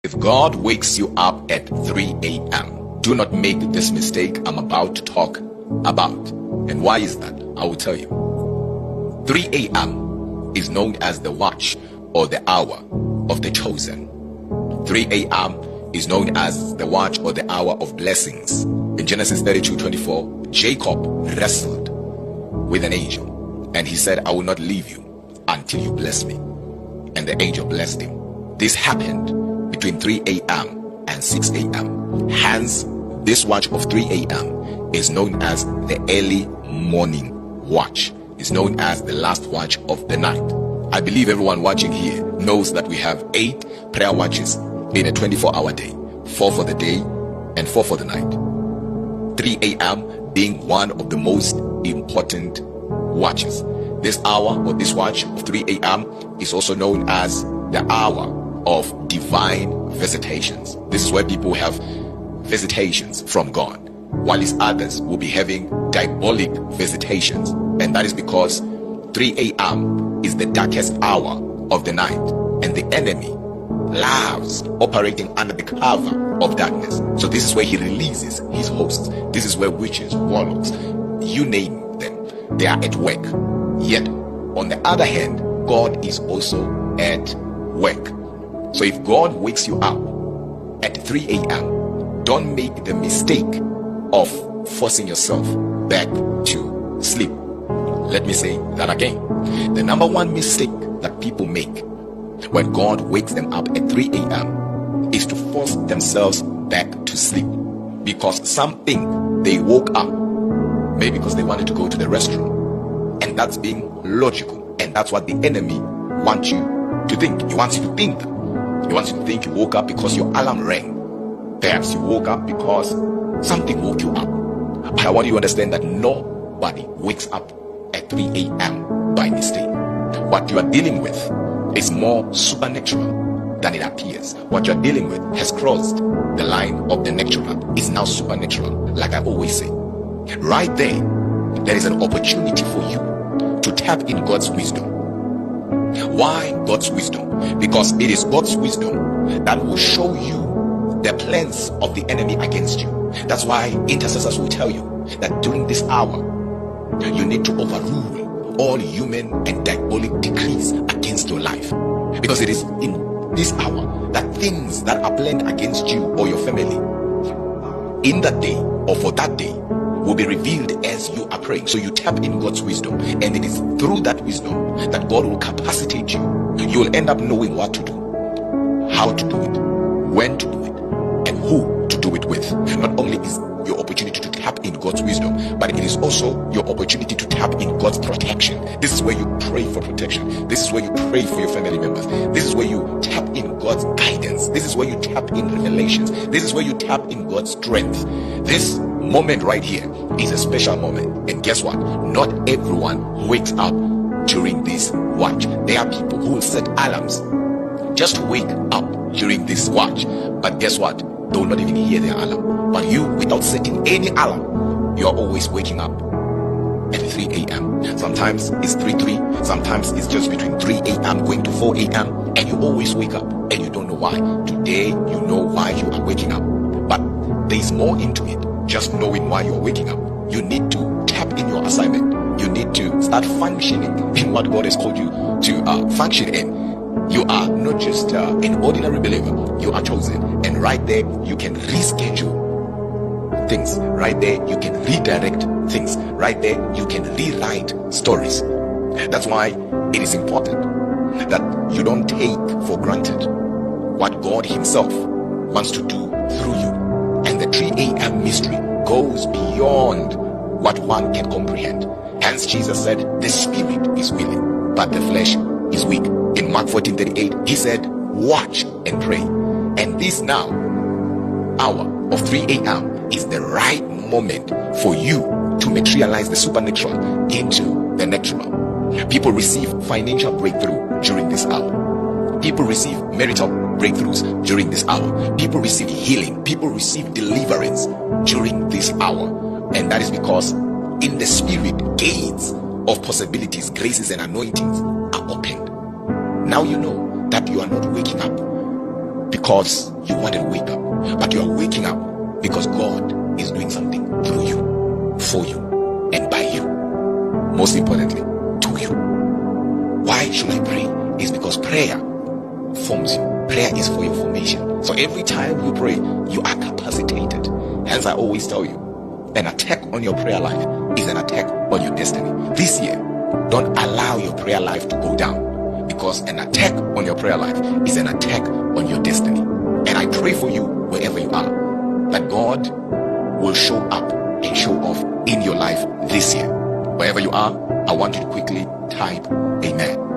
If God wakes you up at 3 a.m., do not make this mistake I'm about to talk about. And why is that? I will tell you. 3 a.m. is known as the watch or the hour of the chosen. 3 a.m. is known as the watch or the hour of blessings. In Genesis 32:24, Jacob wrestled with an angel and he said, I will not leave you until you bless me. And the angel blessed him. This happened between 3 a.m. and 6 a.m. Hence, this watch of 3 a.m. is known as the early morning watch. It's known as the last watch of the night. I believe everyone watching here knows that we have 8 prayer watches in a 24-hour day. 4 for the day and 4 for the night. 3 a.m. being one of the most important watches. This hour or this watch of 3 a.m. is also known as the hour of divine visitations. This is where people have visitations from God, while others will be having diabolic visitations. And that is because 3 a.m. is the darkest hour of the night, and the enemy loves operating under the cover of darkness. So this is where he releases his hosts. This is where witches, warlocks, you name them, they are at work. Yet on the other hand, God is also at work. So if God wakes you up at 3 a.m., don't make the mistake of forcing yourself back to sleep. Let me say that again. The number one mistake that people make when God wakes them up at 3 a.m. is to force themselves back to sleep, because something they woke up, maybe because they wanted to go to the restroom, and that's being logical, and that's what the enemy wants you to think. He wants you to think. He wants you to think you woke up because your alarm rang. Perhaps you woke up because something woke you up. But I want you to understand that nobody wakes up at 3 a.m. by mistake. What you are dealing with is more supernatural than it appears. What you are dealing with has crossed the line of the natural. It's now supernatural, like I always say. Right there is an opportunity for you to tap in God's wisdom. Why God's wisdom? Because it is God's wisdom that will show you the plans of the enemy against you. That's why intercessors will tell you that during this hour, you need to overrule all human and diabolic decrees against your life. Because it is in this hour that things that are planned against you or your family in that day or for that day will be revealed as you are praying. So you tap in God's wisdom, and it is through that wisdom that God will capacitate you. You will end up knowing what to do, how to do it, when to do it, and who to do it with. Not only is your opportunity to tap in God's wisdom, but it is also your opportunity to tap in God's protection. This is where you pray for protection. This is where you pray for your family members. This is where you tap in God's guidance. This is where you tap in revelations. This is where you tap in God's strength. This moment right here is a special moment. And guess what? Not everyone wakes up during this watch. There are people who will set alarms just to wake up during this watch. But guess what? They will not even hear their alarm. But you, without setting any alarm, you are always waking up at 3 a.m. Sometimes it's 3:03. Sometimes it's just between 3 a.m. going to 4 a.m. And you always wake up and you don't know why. Today, you know why you are waking up. But there is more into it. Just knowing why you're waking up. You need to tap in your assignment. You need to start functioning in what God has called you to function in. You are not just an ordinary believer. You are chosen. And right there, you can reschedule things. Right there, you can redirect things. Right there, you can rewrite stories. That's why it is important that you don't take for granted what God himself wants to do through you. And the 3 a.m. mystery goes beyond what one can comprehend. Hence Jesus said, the spirit is willing, but the flesh is weak. In Mark 14:38, he said, watch and pray. And this now, hour of 3 a.m. is the right moment for you to materialize the supernatural into the natural. People receive financial breakthrough during this hour. People receive marital breakthroughs during this hour. People receive healing. People receive deliverance during this hour. And that is because in the spirit, gates of possibilities, graces, and anointings are opened. Now you know that you are not waking up because you wanted to wake up, but you are waking up because God is doing something through you, for you, and by you. Most importantly, to you. Why should I pray? It's because prayer forms you. Prayer is for your formation. So every time you pray, you are capacitated. Hence, I always tell you, an attack on your prayer life is an attack on your destiny. This year, don't allow your prayer life to go down, because an attack on your prayer life is an attack on your destiny. And I pray for you wherever you are, that God will show up and show off in your life this year. Wherever you are, I want you to quickly type amen.